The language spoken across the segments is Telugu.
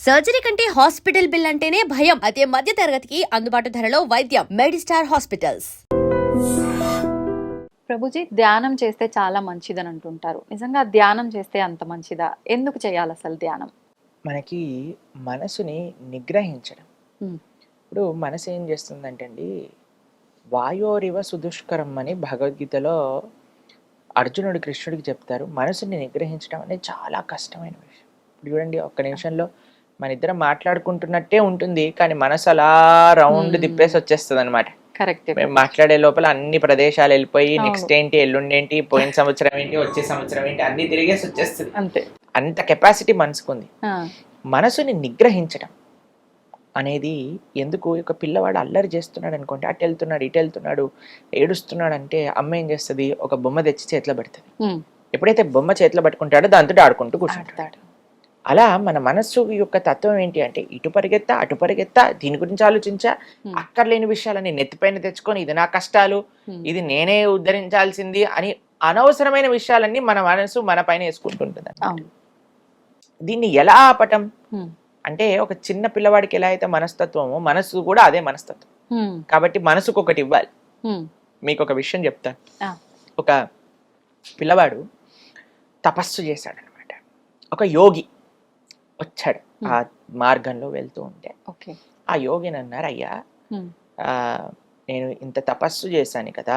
సర్జరీ కంటే హాస్పిటల్ బిల్ అంటేనే భయం. అదే మధ్య తరగతికి అందుబాటు ధరలో వైద్యం. Medistar hospitals. ప్రభుజీ, ధ్యానం చేస్తే చాలా మంచిదని అంటుంటారు. నిజంగా ధ్యానం చేస్తే అంత మంచిదా? ఎందుకు చేయాలి అసలు ధ్యానం? మనకి మనసుని నిగ్రహించడం. ఉమ్, ఇప్పుడు మనసు ఏం చేస్తుందంటే అండి, వాయోరివ సుదుష్కరం అని భగవద్గీతలో అర్జునుడు కృష్ణుడికి చెప్తారు. మనసుని నిగ్రహించడం అనేది చాలా కష్టమైన విషయం. ఇప్పుడు చూడండి, ఒక్క నిమిషంలో మన ఇద్దరం మాట్లాడుకుంటున్నట్టే ఉంటుంది, కానీ మనసు అలా రౌండ్ తిప్పేసి వచ్చేస్తుంది అనమాట. కరెక్ట్. మేము మాట్లాడే లోపల అన్ని ప్రదేశాలు వెళ్ళిపోయి అవును. నెక్స్ట్ ఏంటి, ఎల్లుండి ఏంటి, పోయిన సంవత్సరం ఏంటి, వచ్చే సంవత్సరం ఏంటి అన్ని తిరిగేసి వచ్చేస్తుంది. అంతే. అంత కెపాసిటీ మనసుకుంది. ఆ, మనసుని నిగ్రహించడం అనేది ఎందుకు, ఒక పిల్లవాడు అల్లరి చేస్తున్నాడు అనుకోండి, అటు వెళ్తున్నాడు ఇటు వెళ్తున్నాడు ఏడుస్తున్నాడు అంటే అమ్మ ఏం చేస్తుంది, ఒక బొమ్మ తెచ్చి చేతిలో పెడుతుంది. ఉమ్, ఎప్పుడైతే బొమ్మ చేతిలో పట్టుకుంటాడో దాంతో ఆడుకుంటూ కూర్చుంటాడు. ఆడతాడు. అలా మన మనస్సు యొక్క తత్వం ఏంటి అంటే, ఇటు పరిగెత్తా అటు పరిగెత్తా, దీని గురించి ఆలోచించా, అక్కర్లేని విషయాలని నెత్తిపైన తెచ్చుకొని ఇది నా కష్టాలు, ఇది నేనే ఉద్ధరించాల్సింది అని అనవసరమైన విషయాలన్నీ మన మనసు మన పైన వేసుకుంటుంటుంది. అవును. దీన్ని ఎలా ఆపటం ఉమ్, అంటే, ఒక చిన్న పిల్లవాడికి ఎలా అయితే మనస్తత్వమో మనసు కూడా అదే మనస్తత్వం. ఉమ్, కాబట్టి మనసుకు ఒకటి ఇవ్వాలి. ఉమ్, మీకు ఒక విషయం చెప్తాను. ఆ, ఒక పిల్లవాడు తపస్సు చేశాడు అనమాట. ఒక యోగి వచ్చాడు ఆ మార్గంలో వెళ్తూ ఉంటే. ఓకే. ఆ యోగిని అన్నారు, అయ్యా ఉమ్, నేను ఇంత తపస్సు చేశాను కదా,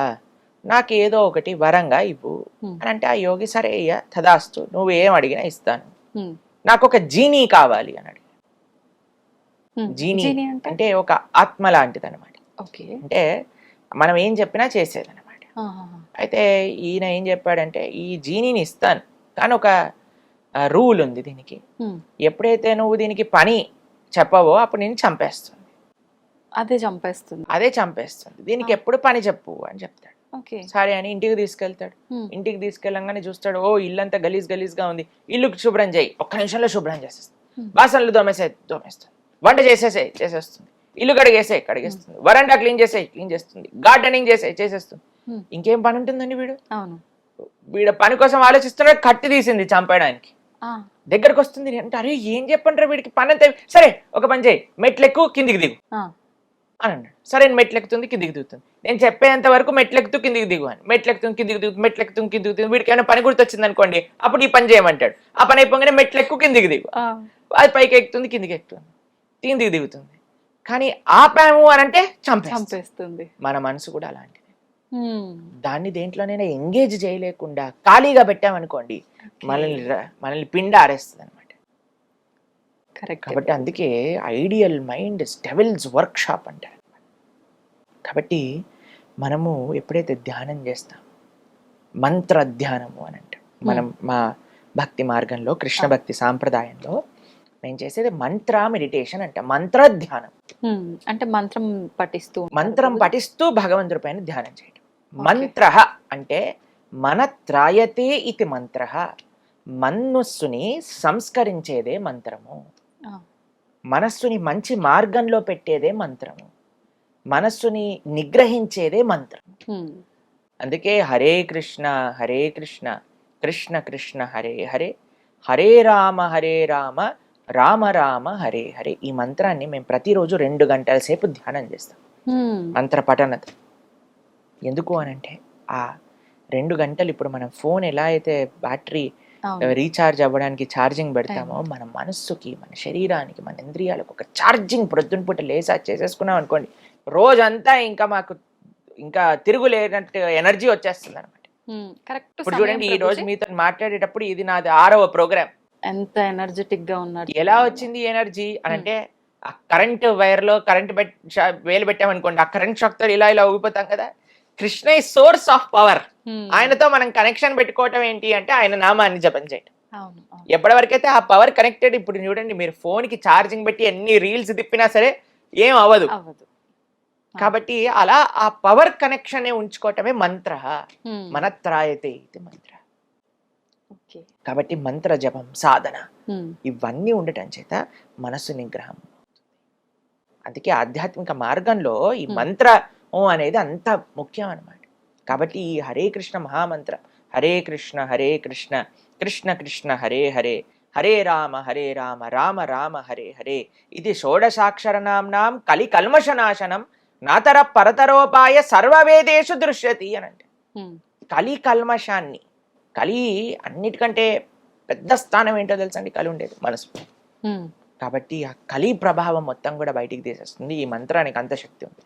నాకు ఏదో ఒకటి వరంగా ఇవ్వు అని అంటే, ఆ యోగి సరే అయ్యా తదాస్తు, నువ్వు ఏం అడిగినా ఇస్తాను, ఉమ్, నాకు ఒక జీనీ కావాలి అని అడిగాడు. ఉమ్. జీనీ జీనీ అంటే ఒక ఆత్మ లాంటిది అనమాట. ఓకే. అంటే మనం ఏం చెప్పినా చేసేది అనమాట. ఆహాహా. అయితే ఈయన ఏం చెప్పాడంటే, ఈ జీనీని ఇస్తాను కానీ ఒక రూల్ ఉంది దీనికి, ఉమ్, ఎప్పుడైతే నువ్వు దీనికి పని చెప్పవో అప్పుడు నేను చంపేస్తుంది, అదే చంపేస్తుంది. అదే చంపేస్తుంది, దీనికి ఎప్పుడు పని చెప్పు అని చెప్తాడు. ఓకే. సరే అని ఇంటికి తీసుకెళ్తాడు. ఉమ్, ఇంటికి తీసుకెళ్ళంగానే చూస్తాడు, ఓ ఇల్లంతా గలీజ్ గలీజ్గా ఉంది, ఇల్లు శుభ్రం చేయి, ఒక్క నిమిషంలో శుభ్రం చేసేస్తుంది, బాసనలు దోమేస్తుంది, వంట చేసేస్తుంది, ఇల్లు కడిగేస్తుంది, వరండా క్లీన్ చేస్తుంది, గార్డెనింగ్ చేసేస్తుంది. ఉమ్, ఇంకేం పని ఉంటుందండి వీడు? అవును. వీడు పని కోసం ఆలోచిస్తున్నాడు, కత్తి తీసింది చంపేయడానికి. ఆ, దగ్గరకు వస్తుంది అంటే, అరే ఏం చెప్పంటారా వీడికి పని అంతా, సరే ఒక పని చేయి, మెట్లెక్కు కిందికి దిగు ఆ, అని అన్నాడు. సరే మెట్లెక్కుతుంది కిందికి దిగుతుంది, నేను చెప్పేంత వరకు మెట్లెక్కుతూ కిందికి దిగు అని, మెట్లెక్కుతుంది కిందికి దిగుతుంది. వీడికి ఏమైనా పని గుర్తొచ్చింది అనుకోండి, అప్పుడు ఈ పని చేయమంటాడు. ఆ పని అయిపోగానే మెట్లెక్కు కిందికి దిగు, ఆ, అది పైకి ఎక్కుతుంది కిందికి ఎక్కుతుంది, కిందికి దిగుతుంది. కానీ ఆపాము అని అంటే చంపేస్తుంది. మన మనసు కూడా అలాంటిది. ఉమ్, దాన్ని దేంట్లోనైనా ఎంగేజ్ చేయలేకుండా ఖాళీగా పెట్టామనుకోండి, మనల్ని పిండి ఆరేస్తుంది అనమాట. కరెక్ట్. కాబట్టి అందుకే ideal mind devil's workshop అంటారు. కాబట్టి మనము ఎప్పుడైతే ధ్యానం చేస్తాం, మంత్ర ధ్యానము అని అంటాం. మనం మా భక్తి మార్గంలో, కృష్ణ భక్తి సాంప్రదాయంలో మేము చేసేది మంత్ర మెడిటేషన్ అంట, మంత్ర ధ్యానం. ఉమ్, అంటే మంత్రం పఠిస్తూ ఉంటారు. మంత్రం పఠిస్తూ భగవంతుడి పైన ధ్యానం చేయడం. మంత్ర అంటే మన త్రాయతే ఇది మంత్ర, మనస్సుని సంస్కరించేదే మంత్రము, ఆ, మనస్సుని మంచి మార్గంలో పెట్టేదే మంత్రము, మనస్సుని నిగ్రహించేదే మంత్రం. ఉమ్, అందుకే హరే కృష్ణ కృష్ణ కృష్ణ హరే హరే, హరే రామ రామ రామ హరే హరే. ఈ మంత్రాన్ని మేము ప్రతిరోజు 2 గంటల సేపు ధ్యానం చేస్తాం, ఉమ్, మంత్ర పఠనత. ఎందుకు అనంటే, ఆ 2 గంటలు ఇప్పుడు మనం ఫోన్ ఎలా అయితే బ్యాటరీ అవును. రీఛార్జ్ అవ్వడానికి ఛార్జింగ్ పెడతామో, మన మనస్సుకి, మన శరీరానికి, మన ఇంద్రియాలకు ఒక ఛార్జింగ్ ప్రొద్దున పూట లేసా చేసేసుకున్నాం అనుకోండి, రోజంతా ఇంకా మాకు ఇంకా తిరుగులేనట్టు ఎనర్జీ వచ్చేస్తుంది అనమాట. ఉమ్, కరెక్ట్. ఇప్పుడు చూడండి, ఈ రోజు మీతో మాట్లాడేటప్పుడు ఇది నాది 6వ ప్రోగ్రామ్. ఎంత ఎనర్జెటిక్ గా ఉన్నారు. ఎలా వచ్చింది ఎనర్జీ అని అంటే, ఆ కరెంట్ వైర్ లో కరెంట్ వేలు పెట్టామనుకోండి, ఆ కరెంట్ షాక్ తో ఇలా ఊగిపోతాం కదా. కృష్ణ ఈ సోర్స్ ఆఫ్ పవర్. ఆయనతో మనం కనెక్షన్ పెట్టుకోవటం ఏంటి అంటే, ఆయన నామాన్ని జపం చేయటం. అవును, అవును. ఎప్పటి వరకైతే ఆ పవర్ కనెక్టెడ్, ఇప్పుడు చూడండి మీరు ఫోన్ కి ఛార్జింగ్ పెట్టి ఎన్ని రీల్స్ తిప్పినా సరే ఏం అవ్వదు. అవ్వదు. కాబట్టి అలా ఆ పవర్ కనెక్షన్ ఉంచుకోవటమే మంత్ర. ఉమ్, మనత్రాయతే ఇది మంత్ర. ఓకే. కాబట్టి మంత్ర జపం, సాధన ఉమ్, ఇవన్నీ ఉండటం చేత మనసు నిగ్రహం. అందుకే ఆధ్యాత్మిక మార్గంలో ఈ మంత్రం అనేది అంత ముఖ్యం అన్నమాట. కాబట్టి ఈ హరే కృష్ణ మహామంత్ర, హరే కృష్ణ కృష్ణ కృష్ణ హరే హరే, హరే రామ రామ రామ హరే హరే ఇది షోడశాక్షరనాంనాం కలి కల్మషనాశనం నాతర పరతరోపాయ సర్వవేదేషు దృశ్యతి అని అంటే కలి కల్మషాన్ని, కలి అన్నిటికంటే పెద్ద స్థానం ఏంటో తెలుసండి, కలి ఉండేది మనసు. కాబట్టి ఆ కలి ప్రభావం మొత్తం కూడా బయటికి తీసేస్తుంది. ఈ మంత్రానికి అంత శక్తి ఉంది.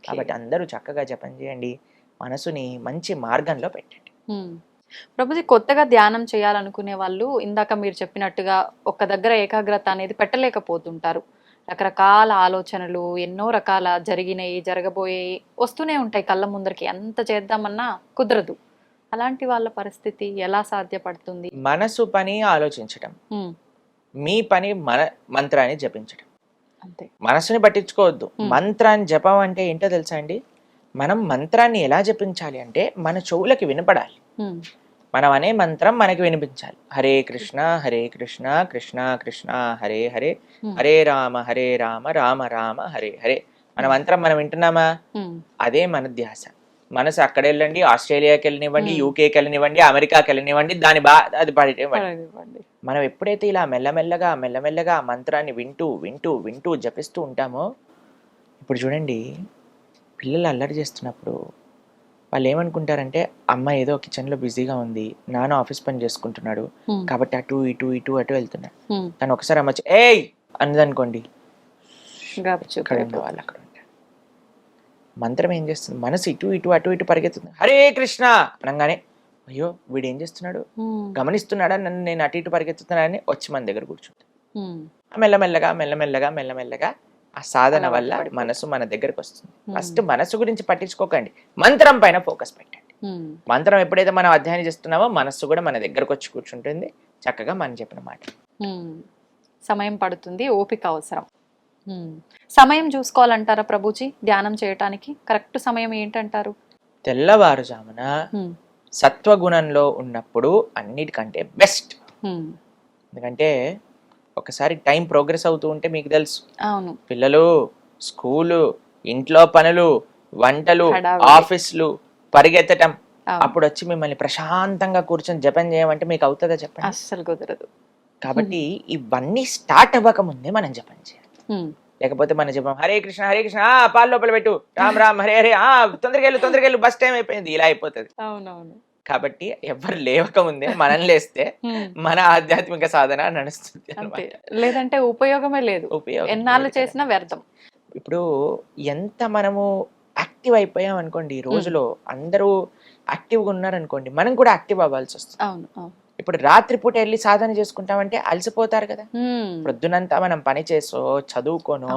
కాబట్టి అందరూ చక్కగా జపం చేయండి, మనసుని మంచి మార్గంలో పెట్టండి. ప్రభుజీ, కొత్తగా ధ్యానం చేయాలనుకునే వాళ్ళు ఇందాక మీరు చెప్పినట్టుగా ఒక దగ్గర ఏకాగ్రత అనేది పెట్టలేకపోతుంటారు. రకరకాల ఆలోచనలు, ఎన్నో రకాల జరిగినాయి, జరగబోయేవి వస్తూనే ఉంటాయి కళ్ళ ముందరికి. ఎంత చేద్దామన్నా కుదరదు. అలాంటి వాళ్ళ పరిస్థితి ఎలా సాధ్యపడుతుంది? మనసు పని ఆలోచించడం, మీ పని మంత్రాన్ని జపించడం. అంతే. మనసుని పట్టించుకోవద్దు. మంత్రాన్ని జపం అంటే ఏంటో తెలుసా అండి? మనం మంత్రాన్ని ఎలా జపించాలి అంటే మన చెవులకి వినపడాలి. మనం అనే మంత్రం మనకి వినిపించాలి. హరే కృష్ణ కృష్ణ కృష్ణ హరే హరే, హరే రామ రామ రామ హరే హరే. మన మంత్రం మనం వింటున్నామా? అదే మన ధ్యాస. మనసు అక్కడ వెళ్ళండి, ఆస్ట్రేలియాకి వెళ్ళనివ్వండి, యూకేకి వెళ్ళనివ్వండి, అమెరికాకి వెళ్ళనివ్వండి, అది పడివ్వండి. మనం ఎప్పుడైతే ఇలా మెల్లమెల్లగా మంత్రాన్ని వింటూ వింటూ వింటూ జపిస్తూ ఉంటామో, ఇప్పుడు చూడండి, పిల్లలు అల్లరి చేస్తున్నప్పుడు వాళ్ళు ఏమనుకుంటారంటే, అమ్మ ఏదో కిచెన్లో బిజీగా ఉంది, నాన్న ఆఫీస్ పని చేసుకుంటున్నాడు, కాబట్టి అటు ఇటు వెళ్తున్నాడు. తను ఒకసారి అమ్మ ఏయ్ అన్నదనుకోండి, వాళ్ళు అక్కడ ఉంటారు. మంత్రం ఏం చేస్తుంది? మనసు అటు ఇటు పరిగెత్తుంది. హరే కృష్ణ అనగానే, అయ్యో వీడు ఏం చేస్తున్నాడు, గమనిస్తున్నాడా నన్ను, నేను అటు ఇటు పరిగెత్తుతున్నానని వచ్చి మన దగ్గర కూర్చుంది. మెల్లమెల్లగా ఆ సాధన వల్ల మనసు మన దగ్గరకు వస్తుంది. ఫస్ట్ మనసు గురించి పట్టించుకోకండి, మంత్రం పైన ఫోకస్ పెట్టండి. మంత్రం ఎప్పుడైతే మనం అధ్యయనం చేస్తున్నామో మనస్సు కూడా మన దగ్గరకు వచ్చి కూర్చుంటుంది. చక్కగా మనం చెప్పిన మాట. సమయం పడుతుంది, ఓపిక అవసరం. సమయం చూసుకోవాలంటారా ప్రభుజీ ధ్యానం చేయటానికి? కరెక్ట్ సమయం ఏంటంటారు? తెల్లవారుజామున సత్వగుణంలో ఉన్నప్పుడు అన్నిటికంటే బెస్ట్. ఎందుకంటే ఒకసారి టైం ప్రోగ్రెస్ అవుతూ ఉంటే మీకు తెలుసు, అవును, పిల్లలు, స్కూలు, ఇంట్లో పనులు, వంటలు, ఆఫీసులు, పరిగెత్తటం, అప్పుడు వచ్చి మిమ్మల్ని ప్రశాంతంగా కూర్చొని జపం చేయమంటే మీకు అవుతుందా చెప్పండి? అస్సలు కుదరదు. కాబట్టి ఇవన్నీ స్టార్ట్ అవ్వక ముందే మనం జపం చేయాలి. లేకపోతే మనం జపం హరే కృష్ణ పాలు లోపల పెట్టు, రామ్ రామ్ హరే హరే, తొందరగా బస్ టైం అయిపోయింది, ఇలా అయిపోతుంది. అవునవును. కాబట్టి ఎవరు లేవక ముందే మనం లేస్తే మన ఆధ్యాత్మిక సాధన నడుస్తుంది. లేదంటే ఉపయోగమే లేదు, ఎన్నాళ్ళు చేసినా వ్యర్థం. ఇప్పుడు ఎంత మనము యాక్టివ్ అయిపోయాం అనుకోండి, ఈ రోజులో అందరూ యాక్టివ్గా ఉన్నారనుకోండి, మనం కూడా యాక్టివ్ అవ్వాల్సి వస్తుంది. అవును. ఇప్పుడు రాత్రిపూట వెళ్ళి సాధన చేసుకుంటామంటే అలసిపోతారు కదా. ప్రొద్దునంతా మనం పని చేసో చదువుకోనో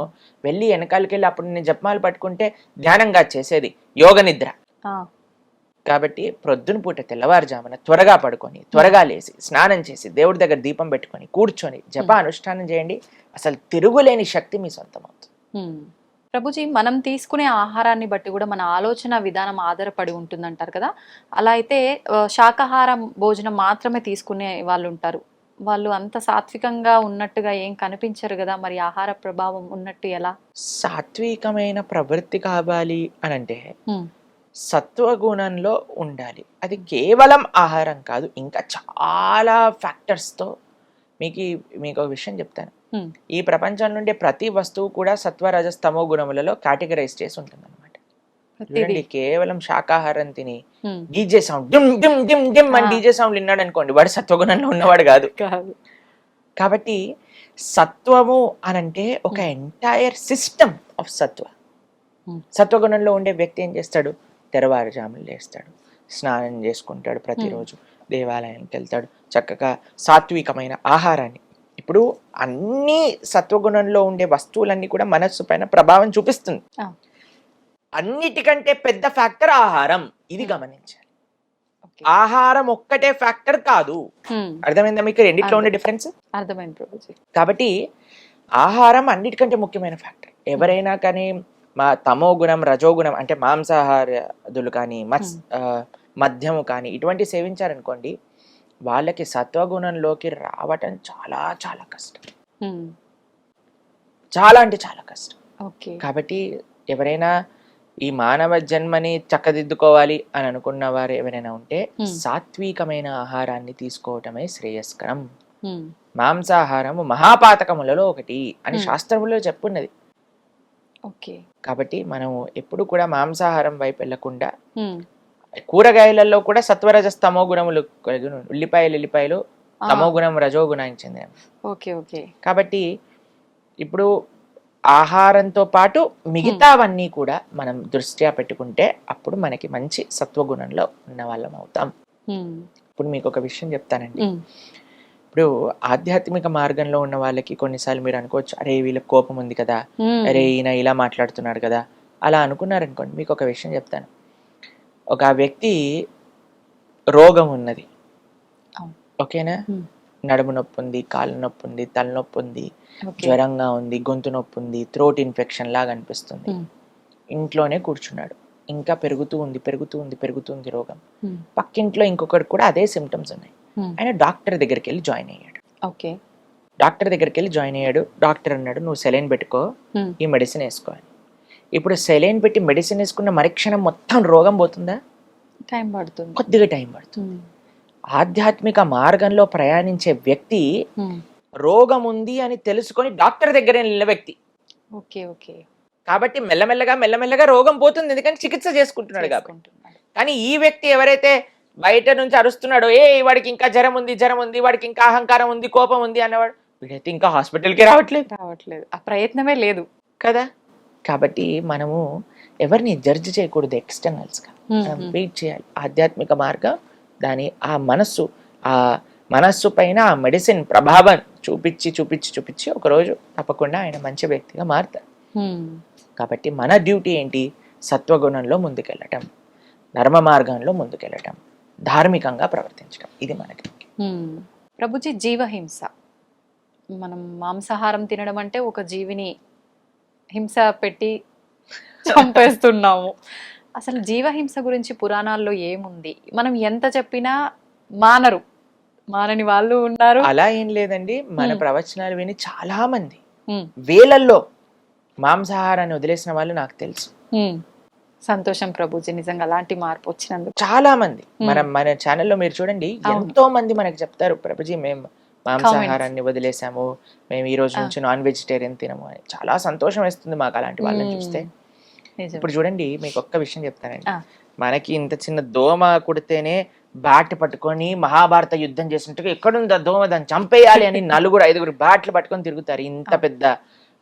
వెళ్ళి వెనకాలకి వెళ్ళి అప్పుడు నేను జపమాలు పట్టుకుంటే ధ్యానంగా చేసేది యోగ నిద్ర. కాబట్టి ప్రొద్దున పూట తెల్లవారుజామున త్వరగా పడుకొని, త్వరగా లేచి, స్నానం చేసి, దేవుడి దగ్గర దీపం పెట్టుకొని కూర్చొని జప అనుష్ఠానం చేయండి. అసలు తిరుగులేని శక్తి మీ సొంతం అవుతుంది. ప్రభుజీ, మనం తీసుకునే ఆహారాన్ని బట్టి కూడా మన ఆలోచన విధానం ఆధారపడి ఉంటుందంటారు కదా. అలా అయితే శాకాహారం భోజనం మాత్రమే తీసుకునే వాళ్ళు ఉంటారు, వాళ్ళు అంత సాత్వికంగా ఉన్నట్టుగా ఏం కనిపించరు కదా. మరి ఆహార ప్రభావం ఉన్నట్టు ఎలా? సాత్వికమైన ప్రవృత్తి కావాలి అని అంటే సత్వగుణంలో ఉండాలి. అది కేవలం ఆహారం కాదు, ఇంకా చాలా ఫ్యాక్టర్స్తో. మీకు ఒక విషయం చెప్తాను. ఈ ప్రపంచం నుండి ప్రతి వస్తువు కూడా సత్వ రజస్తమో గుణములలో కేటగరైజ్ చేసి ఉంటుంది అనమాట. చూడండి, కేవలం శాకాహారం తిని DJ sound dim dim dim dim అని డీజే సౌండ్ విన్నాడు అనుకోండి, వాడు సత్వగుణంలో ఉన్నవాడు కాదు. కాబట్టి సత్వము అనంటే ఒక ఎంటైర్ సిస్టమ్ ఆఫ్ సత్వ. సత్వగుణంలో ఉండే వ్యక్తి ఏం చేస్తాడు? తెల్లవారుజామున లేస్తాడు, స్నానం చేసుకుంటాడు, ప్రతిరోజు దేవాలయానికి వెళ్తాడు, చక్కగా సాత్వికమైన ఆహారాన్ని. ఇప్పుడు అన్ని సత్వగుణంలో ఉండే వస్తువులన్నీ కూడా మనస్సు పైన ప్రభావం చూపిస్తుంది. అన్నిటికంటే పెద్ద ఫ్యాక్టర్ ఆహారం, ఇది గమనించాలి. ఆహారం ఒక్కటే ఫ్యాక్టర్ కాదు. అర్థమైందా మీకు రెండిట్లో ఉండే డిఫరెన్స్? అర్థమైంది ప్రభుజీ. కాబట్టి ఆహారం అన్నిటికంటే ముఖ్యమైన ఫ్యాక్టర్. ఎవరైనా కానీ తమో గుణం, రజోగుణం అంటే మాంసాహారులు కానీ మద్యము కానీ ఇటువంటి సేవించారనుకోండి, వాళ్ళకి సత్వగుణంలోకి రావటం చాలా చాలా కష్టం. చాలా అంటే చాలా కష్టం. కాబట్టి ఎవరైనా ఈ మానవ జన్మని చక్కదిద్దుకోవాలి అని అనుకున్న వారు ఎవరైనా ఉంటే సాత్వికమైన ఆహారాన్ని తీసుకోవటమే శ్రేయస్కరం. ఉమ్, మాంసాహారము మహాపాతకములలో ఒకటి అని Hmm. శాస్త్రములో చెప్పున్నది. ఓకే. కాబట్టి మనం ఎప్పుడు కూడా మాంసాహారం వైపు వెళ్లకుండా ఉమ్, కూరగాయలలో కూడా సత్వరజస్తమో గుణములు కలిగి ఉన్నాయి. ఉల్లిపాయలు ఆ, తమో గుణం రజో గుణానికి చెందినవి. Okay okay. కాబట్టి ఇప్పుడు ఆహారంతో పాటు మిగతావన్నీ కూడా మనం దృష్ట్యా పెట్టుకుంటే అప్పుడు మనకి మంచి సత్వగుణంలో ఉన్న వాళ్ళం అవుతాం. ఉమ్, ఇప్పుడు మీకు ఒక విషయం చెప్తానండి. ఉమ్, ఇప్పుడు ఆధ్యాత్మిక మార్గంలో ఉన్న వాళ్ళకి కొన్నిసార్లు మీరు అనుకోవచ్చు, అరే వీళ్ళకి కోపం ఉంది కదా, ఉమ్, అరే ఈయన ఇలా మాట్లాడుతున్నాడు కదా, అలా అనుకున్నారనుకోండి. మీకు ఒక విషయం చెప్తాను. ఒక వ్యక్తి రోగం ఉన్నది, అవును. ఓకేనా, ఉమ్, నడుము నొప్పి ఉంది, కాళ్ళు నొప్పి ఉంది, తలనొప్పి ఉంది, ఓకే. జ్వరంగా ఉంది, గొంతు నొప్పి ఉంది, థ్రోట్ ఇన్ఫెక్షన్ లాగా అనిపిస్తుంది. ఉమ్, ఇంట్లోనే కూర్చున్నాడు, ఇంకా పెరుగుతుంది రోగం. ఉమ్, పక్కింట్లో ఇంకొకటి కూడా అదే సిమ్టమ్స్ ఉన్నాయి. ఉమ్, ఆయన డాక్టర్ దగ్గరికి వెళ్ళి జాయిన్ అయ్యాడు. ఓకే. డాక్టర్ అన్నాడు, నువ్వు సెలైన్ పెట్టుకో, ఉమ్, ఈ మెడిసిన్ వేసుకో అని. ఇప్పుడు సెలైన్ పెట్టి మెడిసిన్ వేసుకున్న మరుక్షణం మొత్తం రోగం పోతుందా? టైం పడుతుంది. కొద్దిగా టైం పడుతుంది. ఉమ్, ఆధ్యాత్మిక మార్గంలో ప్రయాణించే వ్యక్తి ఉమ్, రోగం ఉంది అని తెలుసుకొని డాక్టర్ దగ్గర వెళ్ళిన వ్యక్తి ఓకే ఓకే. కాబట్టి మెల్లమెల్లగా రోగం పోతుంది, ఎందుకంటే చికిత్స చేసుకుంటున్నాడు కాబట్టి. చేసుకుంటున్నాడు. కానీ ఈ వ్యక్తి ఎవరైతే బయట నుంచి అరుస్తున్నాడో, వాడికి ఇంకా జ్వరం ఉంది, వాడికి ఇంకా అహంకారం ఉంది, కోపం ఉంది అన్నవాడు, వీడైతే ఇంకా హాస్పిటల్కి రావట్లేదు, ఆ ప్రయత్నమే లేదు కదా. కాబట్టి మనము ఎవరిని జడ్జ్ చేయకూడదు ఎక్స్టర్నల్స్గా, ఉమ్, మనం ఉమ్, వెయిట్ చేయాలి. ఆధ్యాత్మిక మార్గం దాని ఆ మనస్సు పైన ఆ మెడిసిన్ ప్రభావం చూపించి ఒకరోజు తప్పకుండా ఆయన మంచి వ్యక్తిగా మారుతారు. ఉమ్, కాబట్టి మన డ్యూటీ ఏంటి? సత్వగుణంలో ముందుకెళ్ళటం, ధర్మ మార్గంలో ముందుకెళ్ళటం, ధార్మికంగా ప్రవర్తించడం, ఇది మనకి. ఉమ్. ప్రభుజీ, జీవహింస, మనం మాంసాహారం తినడం అంటే ఒక జీవిని హింస పెట్టి చంపేస్తున్నాము. అసలు జీవహింస గురించి పురాణాల్లో ఏముంది? మనం ఎంత చెప్పినా మానని వాళ్ళు ఉన్నారు. అలా ఏం లేదండి. మన ఉమ్, ప్రవచనాలు విని చాలా మంది ఉమ్, వేలల్లో మాంసాహారాన్ని వదిలేసిన వాళ్ళు నాకు తెలుసు. ఉమ్. సంతోషం ప్రభుజీ, నిజంగా అలాంటి మార్పు వచ్చినందుకు. చాలా మంది ఉమ్, మన ఛానల్లో మీరు చూడండి, అవును. ఎంతో మంది మనకు చెప్తారు, ప్రభుజీ మేము మాంసాహారాన్ని వదిలేసాము, మేము ఈ రోజు ఆ. నుంచి నాన్ వెజిటేరియన్ తినము అని. చాలా సంతోషం వేస్తుంది మాకు అలాంటి వాళ్ళని ఉమ్, చూస్తే. నిజం. ఇప్పుడు చూడండి, మీకు ఒక్క విషయం చెప్తానండి. ఆ. మనకి ఇంత చిన్న దోమ కుడితేనే బ్యాట్ పట్టుకొని మహాభారత యుద్ధం చేసినట్టుగా, ఎక్కడుంది ఆ దోమ, దాన్ని చంపేయాలి అని 4-5 బ్యాట్లు పట్టుకొని తిరుగుతారు. ఇంత పెద్ద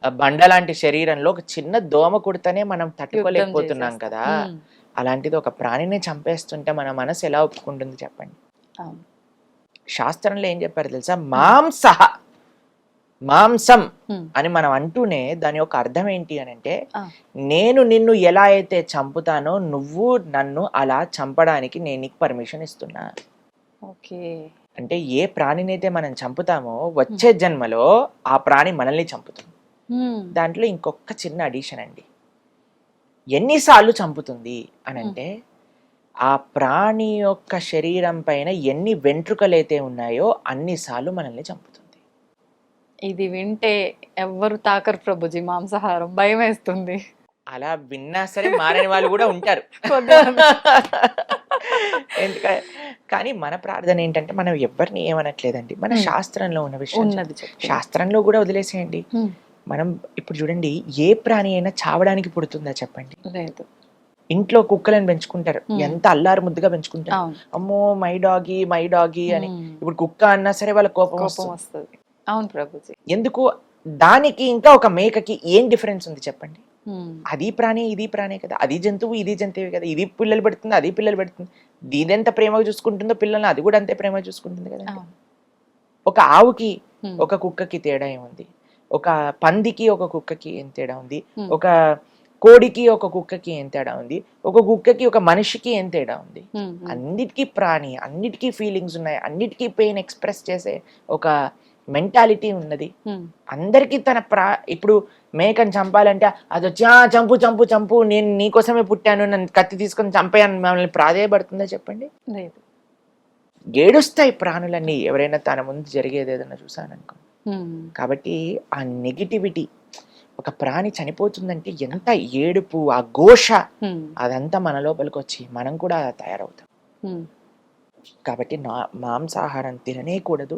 బండ లాంటి శరీరంలో ఒక చిన్న దోమ కుడితేనే మనం తట్టుకోలేకపోతున్నాం యుద్ధం కదా. చేసేస్తాం. ఉమ్, అలాంటిది ఒక ప్రాణిని చంపేస్తుంటే మన మనసు ఎలా ఒప్పుకుంటుంది చెప్పండి? అవును. శాస్త్రంలో ఏం చెప్పారు తెలుసా? మాంసం ఉమ్, అని మనం అంటూనే దాని యొక్క అర్థం ఏంటి అని అంటే, ఆ. నేను నిన్ను ఎలా అయితే చంపుతానో నువ్వు నన్ను అలా చంపడానికి నేను నీకు పర్మిషన్ ఇస్తున్నా. ఓకే. అంటే ఏ ప్రాణినైతే మనం చంపుతామో వచ్చే జన్మలో ఆ ప్రాణి మనల్ని చంపుతుంది. ఉమ్, దాంట్లో ఇంకొక చిన్న అడిషన్ అండి. ఎన్నిసార్లు చంపుతుంది అని అంటే, ఆ ప్రాణి యొక్క శరీరం పైన ఎన్ని వెంట్రుకలైతే ఉన్నాయో అన్నిసార్లు మనల్ని చంపుతుంది. ఇది వింటే ఎవ్వరు తాకరు ప్రభుజీ మాంసాహారం, భయం వేస్తుంది. అలా విన్నా సరే మారని వాళ్ళు కూడా ఉంటారు. కొద్దిమంది. కానీ మన ప్రార్థన ఏంటంటే, మనం ఎవరిని ఏమనట్లేదండి, మన శాస్త్రంలో ఉన్న విషయం ఉన్నది చెప్తున్నా. శాస్త్రంలో కూడా వదిలేసేయండి. ఉమ్, మనం ఇప్పుడు చూడండి, ఏ ప్రాణి అయినా చావడానికి పుడుతుందా చెప్పండి? లేదు. ఇంట్లో కుక్కలను పెంచుకుంటారు, ఎంత అల్లారు ముద్దుగా పెంచుకుంటారు. అవును. అమ్మో మై డాగి అని. ఉమ్, ఇప్పుడు కుక్క అన్నా సరే వాళ్ళ కోపం కోపం వస్తుంది. వస్తుంది. అవును ప్రభుజీ. ఎందుకు? దానికి ఇంకా ఒక మేకకి ఏం డిఫరెన్స్ ఉంది చెప్పండి? ఉమ్, అది ప్రాణి ఇది ప్రాణి కదా, అది జంతువు ఇది జంతువు కదా, ఇది పిల్లలు పెడుతుంది అది పిల్లలు పెడుతుంది. దీదెంత ప్రేమగా చూసుకుంటుందో పిల్లల్ని, అది కూడా అంతే ప్రేమగా చూసుకుంటుంది కదా. అవును. ఒక ఆవుకి ఉమ్, ఒక కుక్కకి తేడా ఏముంది? ఒక పందికి ఒక కుక్కకి ఏం తేడా ఉంది? ఉమ్, ఒక కోడికి ఒక కుక్కకి ఏం తేడా ఉంది? ఒక కుక్కకి ఒక మనిషికి ఏం తేడా ఉంది? ఉమ్, ఉమ్, అన్నిటికీ ప్రాణి, అన్నిటికీ ఫీలింగ్స్ ఉన్నాయి, అన్నిటికీ పెయిన్ ఎక్స్ప్రెస్ చేసే ఒక మెంటాలిటీ ఉన్నది. ఉమ్, అందరికీ ఇప్పుడు మేకని చంపాలంటే అది వచ్చి చంపు చంపు చంపు, నేను నీకోసమే పుట్టాను, నన్ను కత్తి తీసుకొని చంపేయని మమ్మల్ని ప్రాధేయపడుతుందా చెప్పండి? లేదు. ఏడుస్తాయి ప్రాణులన్నీ ఎవరైనా తన ముందు జరిగేది ఏదైనా చూసాననుకో. ఉమ్, కాబట్టి ఆ నెగిటివిటీ, ఒక ప్రాణి చనిపోతుందంటే ఎంత ఏడుపు, ఆ ఘోష, ఉమ్, అదంతా మన లోపలికి వచ్చి మనం కూడా తయారవుతాం. ఉమ్. కాబట్టి మాంసాహారం తిననే కూడదు.